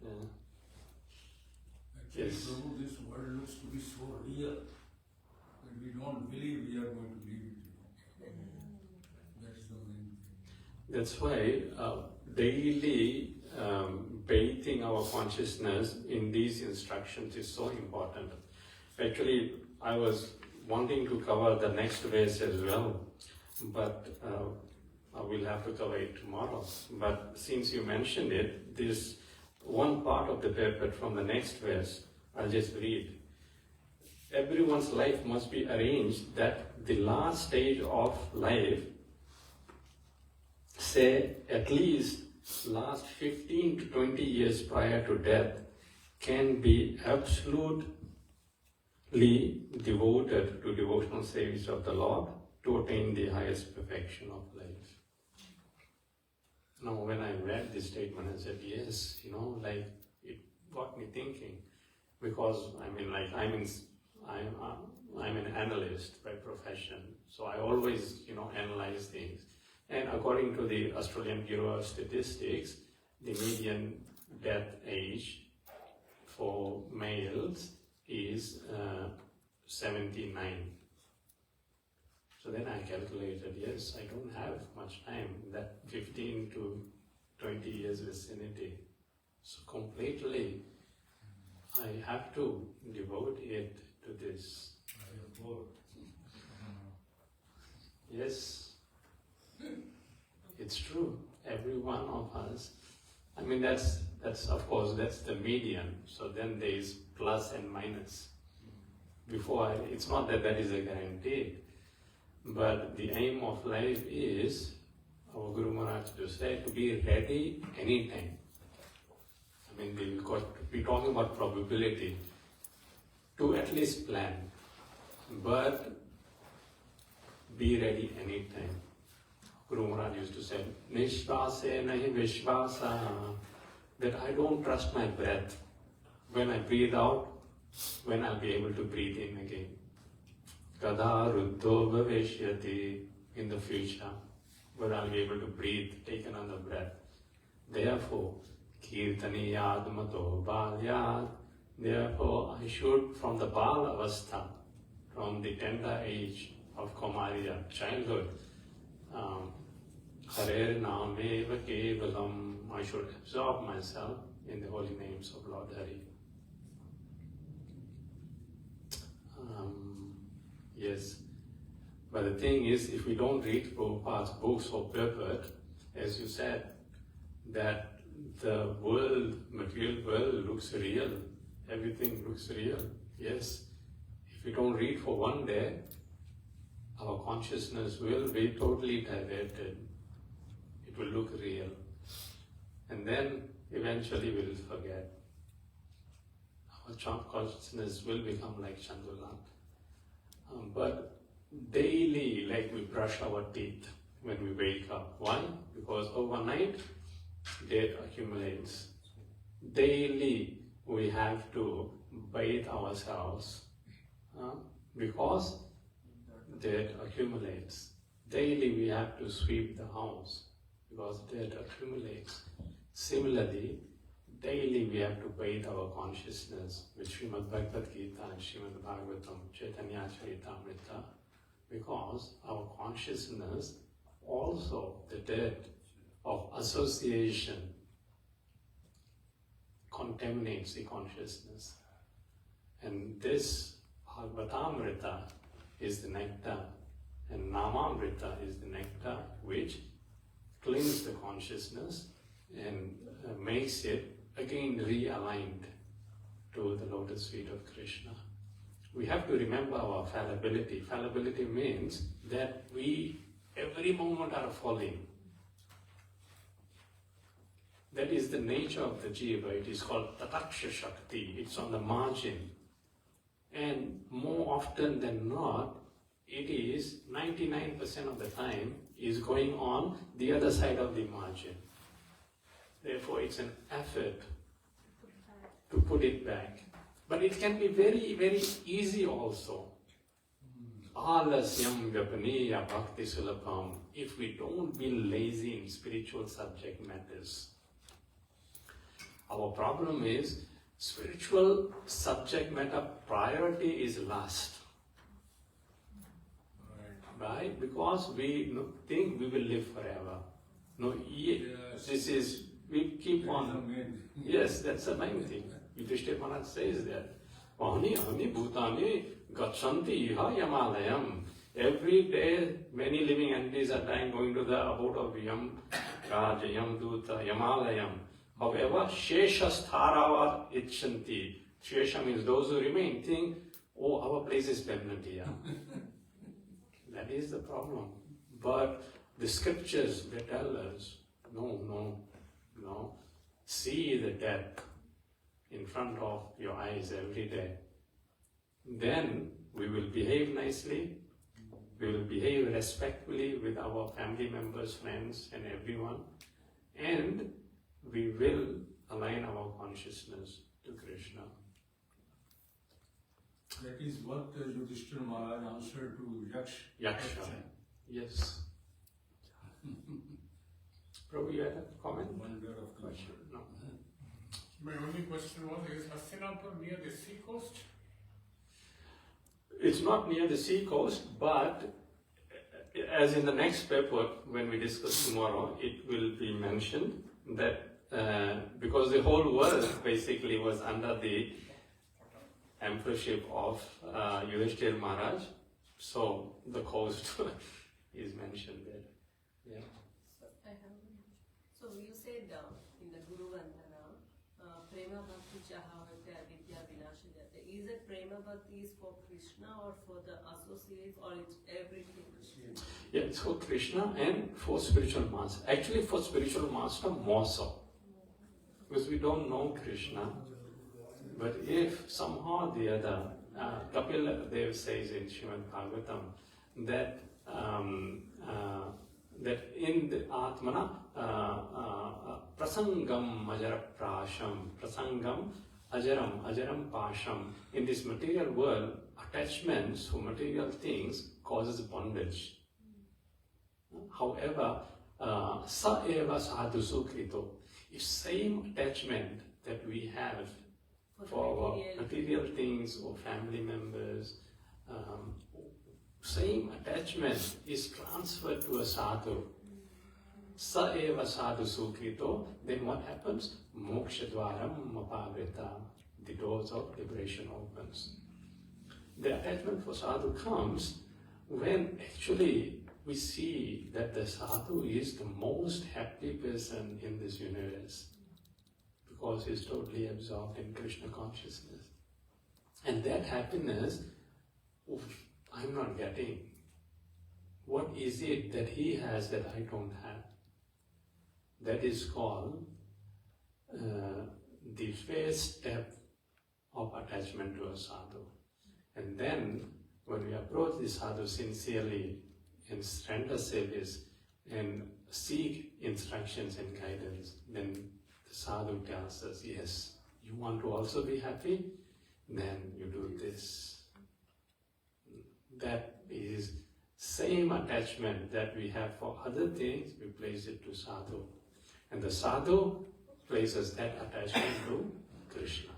Speaker 1: Yeah.
Speaker 5: Actually,
Speaker 1: Yes.
Speaker 5: Prabhu, this world looks to be so real that we don't believe we are going to leave it. That is the main thing.
Speaker 1: That's why daily bathing our consciousness in these instructions is so important. Actually, I was wanting to cover the next verse as well, but I will have to cover it tomorrow. But since you mentioned it, this one part of the purport from the next verse, I'll just read. Everyone's life must be arranged that the last stage of life, say at least last 15 to 20 years prior to death, can be absolutely devoted to devotional service of the Lord to attain the highest perfection of life. Now, when I read this statement, I said, yes, it got me thinking, because I'm an analyst by profession, so I always, analyze things. And according to the Australian Bureau of Statistics, the median death age for males is 79. So then I calculated, yes, I don't have much time, that 15 to 20 years vicinity. So completely, I have to devote it to this. Yes, it's true. Every one of us. That's of course, that's the median. So then there is plus and minus. It's not that is a guarantee. But the aim of life is, our Guru Maharaj to say, to be ready anytime. We're talking about probability, to at least plan, but be ready anytime. Guru Maharaj used to say, Nishvase nahi vishvasa, that I don't trust my breath. When I breathe out, when I'll be able to breathe in again. Kada ruddho bhavishyati, in the future, when I'll be able to breathe, take another breath. Therefore, kirtaniyad mato balyad, therefore I should, from the bal avastha, from the tender age of Kaumariya, childhood, harer nameva kevalam, I should absorb myself in the holy names of Lord Hari. Yes, but the thing is, if we don't read Prabhupada's books or purport, as you said, that the world, material world looks real, everything looks real. Yes, if we don't read for one day, our consciousness will be totally diverted. It will look real. And then eventually we'll forget. Our consciousness will become like Chandulan. But daily, like we brush our teeth when we wake up. Why? Because overnight, dirt accumulates. Daily, we have to bathe ourselves because dirt accumulates. Daily, we have to sweep the house because dirt accumulates. Similarly, daily we have to bathe our consciousness with srimadbhagavatam and srimadbhagavatam, Chaitanya Charitamrita, because our consciousness, also the dirt of association, contaminates the consciousness. And this Bhagavatamrita is the nectar, and Namamrita is the nectar which cleans the consciousness and makes it again realigned to the lotus feet of Krishna. We have to remember our fallibility. Fallibility means that we every moment are falling. That is the nature of the jiva. It is called tataksha shakti. It's on the margin. And more often than not, it is 99% of the time is going on the other side of the margin. Therefore, it's an effort to put it back. But it can be very, very easy also. Alasyam vyapaniya bhakti sulabham. If we don't be lazy in spiritual subject matters. Our problem is spiritual subject matter priority is last. Right? Because we think we will live forever. No, this is we keep
Speaker 5: That is the
Speaker 1: on.
Speaker 5: main.
Speaker 1: Yes, that's the main thing. Yudhishthira Maharaj says that. Vahani ahani bhutani gachanti iha yamalayam. Every day, many living entities are dying, going to the abode of Yam, Raja, Yam Duta, Yamalayam. However, Shesha Stharava Ichanti. Shesha means those who remain think, oh, our place is permanent here. That is the problem. But the scriptures, they tell us, no. See the death in front of your eyes every day. Then we will behave nicely. We will behave respectfully with our family members, friends, and everyone. And we will align our consciousness to Krishna.
Speaker 5: That is what Yudhishthira Maharaj answered to
Speaker 1: Yaksha. Yes. Prabhu, you had a comment?
Speaker 5: Wonder of
Speaker 1: Question? No.
Speaker 6: My only question was, is Hastinapur near the sea coast?
Speaker 1: It's not near the sea coast, but as in the next paper, when we discuss tomorrow, it will be mentioned that because the whole world basically was under the emperorship of Yudhishthira Maharaj, so the coast is mentioned there. Yeah.
Speaker 7: So I have. So you said in the Guru Vandana, Prema Bhakti Chahavate Avidya Vinashayate. Is it Prema Bhakti is for Krishna or for the associates, or it's everything?
Speaker 1: Yeah, it's for Krishna and for spiritual master. Actually, for spiritual master more so, because we don't know Krishna. But if somehow or the other, Kapil Dev says in Srīmad Bhāgavatam that that in the Atmana prasangam ajara prasham, prasangam ajaram pasham. In this material world, attachments for material things causes bondage. However, sa eva sadhu sukrito. If same attachment that we have for our material things or family members, same attachment is transferred to a sadhu. Sa eva sadhu sukrito, then what happens? Moksha dvaram apavrita. The doors of liberation opens. The attachment for sadhu comes when actually we see that the sadhu is the most happy person in this universe, because he's totally absorbed in Krishna consciousness. And that happiness, I'm not getting. What is it that he has that I don't have? That is called the first step of attachment to a sadhu. And then, when we approach the sadhu sincerely and render service and seek instructions and guidance, then the sadhu tells us, yes, you want to also be happy? Then you do this. That is same attachment that we have for other things, we place it to sadhu. And the sadhu places that attachment to Krishna.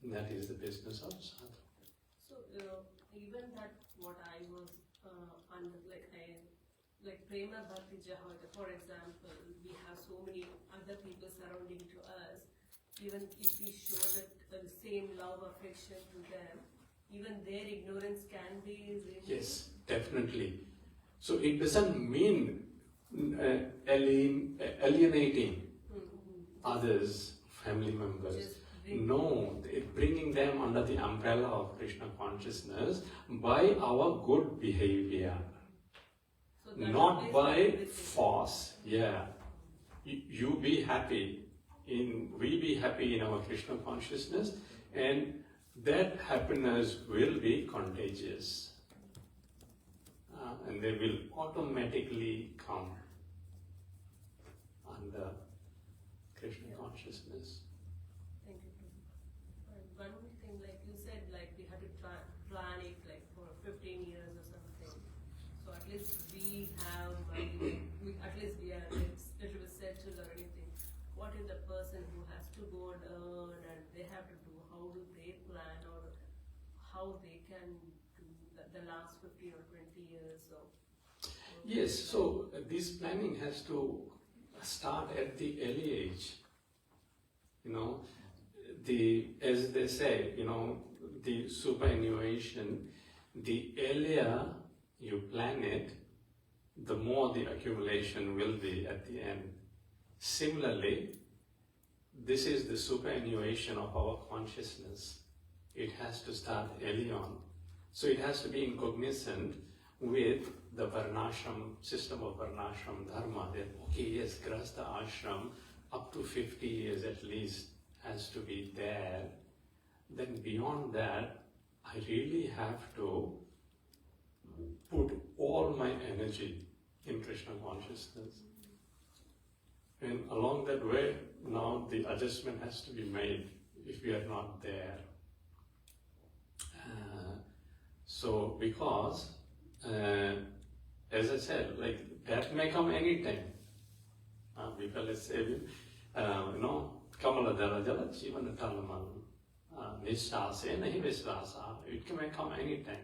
Speaker 1: And that is the business of sadhu.
Speaker 7: So even that what I was under, like Prema Bhakti Jahavate, for example, we have so many other people surrounding to us. Even if we show that the same love, affection to them, even their ignorance can be removed.
Speaker 1: Yes, definitely. So it doesn't mean alienating others, family members. No, bringing them under the umbrella of Krishna consciousness by our good behavior,
Speaker 7: So
Speaker 1: not by force. Yeah, you be happy we be happy in our Krishna consciousness, and that happiness will be contagious, and they will automatically come under Krishna consciousness.
Speaker 7: Thank you. And one more thing, like you said, like we had to plan it like for 15 years or something. So at least we have, at least we are little bit settled or anything. What is the person who has to go and earn and they have to do? How do they plan, or how they can do the last 15 or 20 years? So
Speaker 1: Yes, so this planning has to start at the early age. As they say, the superannuation, the earlier you plan it, the more the accumulation will be at the end. Similarly, this is the superannuation of our consciousness. It has to start early on. So it has to be in cognizant with the varnashram, system of varnashram dharma, that okay, yes, grahastha ashram up to 50 years at least has to be there. Then beyond that, I really have to put all my energy in Krishna consciousness. And along that way, now the adjustment has to be made if we are not there. Because, as I said, like that may come anytime. Because let's say, Kamala Dala Jala Jivana Talamal, Nishase, Nahi Visvasa, it may come anytime.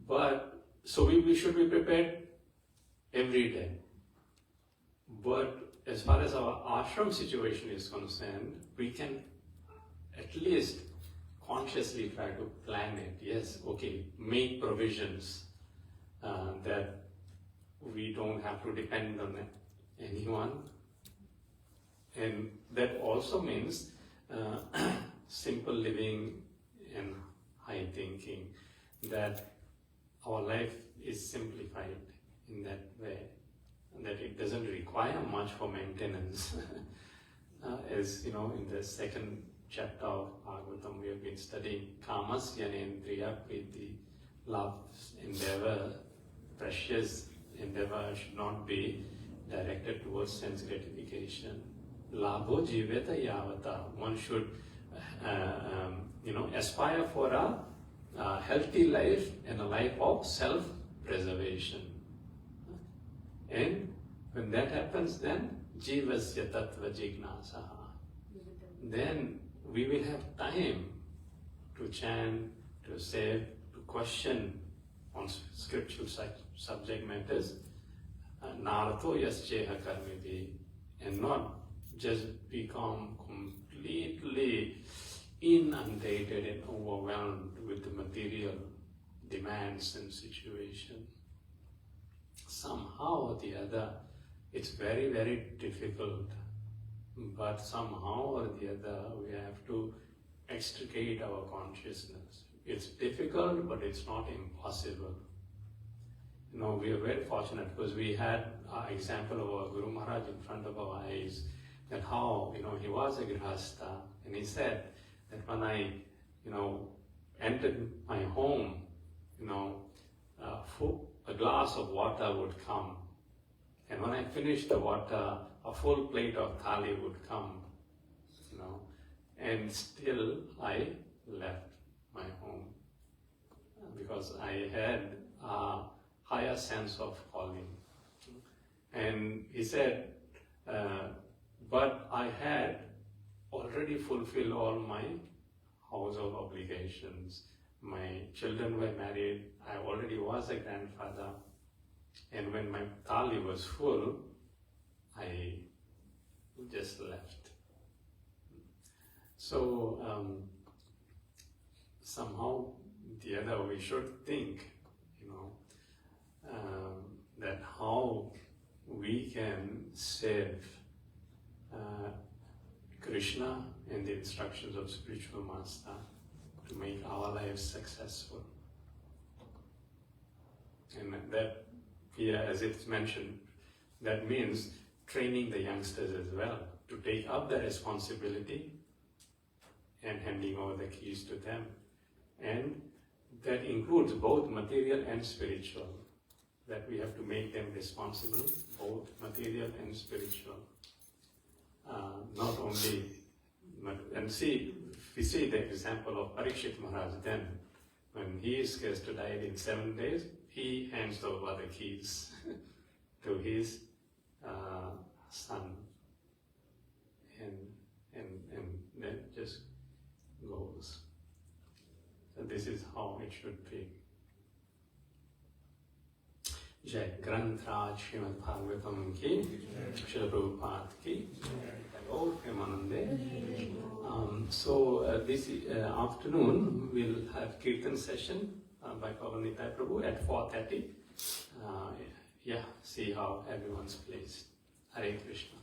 Speaker 1: But, so we should be prepared every day. But as far as our ashram situation is concerned, we can at least consciously try to plan it. Yes, okay, make provisions that we don't have to depend on anyone. And that also means simple living and high thinking, that our life is simplified in that way, that it doesn't require much for maintenance. As in the second chapter of Bhāgavatam, we have been studying kamasya nendriya priti, love, endeavor, precious endeavor should not be directed towards sense gratification. Labho jiveta yavata, one should aspire for a healthy life and a life of self-preservation. And when that happens, then jivasya tattva jignasaha. Then we will have time to chant, to say, to question on scriptural subject matters, nartho yasceha karmivi, and not just become completely inundated and overwhelmed with the material demands and situation. Somehow or the other, it's very, very difficult, but somehow or the other, we have to extricate our consciousness. It's difficult, but it's not impossible. We are very fortunate because we had an example of our Guru Maharaj in front of our eyes, that how, he was a grihastha, and he said that when I, entered my home, a glass of water would come, and when I finished the water, a full plate of thali would come, and still I left my home because I had a higher sense of calling. And he said, but I had already fulfilled all my household obligations. My children were married, I already was a grandfather, and when my thali was full, I just left. So somehow the other we should think, that how we can save Krishna and the instructions of spiritual master to make our lives successful. And that here, as it's mentioned, that means training the youngsters as well to take up the responsibility and handing over the keys to them. And that includes both material and spiritual, that we have to make them responsible, both material and spiritual. Not only, and see, we see the example of Parikshit Maharaj then, when he is cursed to die in 7 days, he hands over the keys to his son, and then just goes. So this is how it should be. Jai. Granth Raj Srimad Bhāgavatam ki, Srila Prabhupada ki, Gaur Premanande. So this afternoon we'll have Kirtan session by Pavanita Prabhu at 4:30. Yeah, see how everyone's placed. Hare Krishna.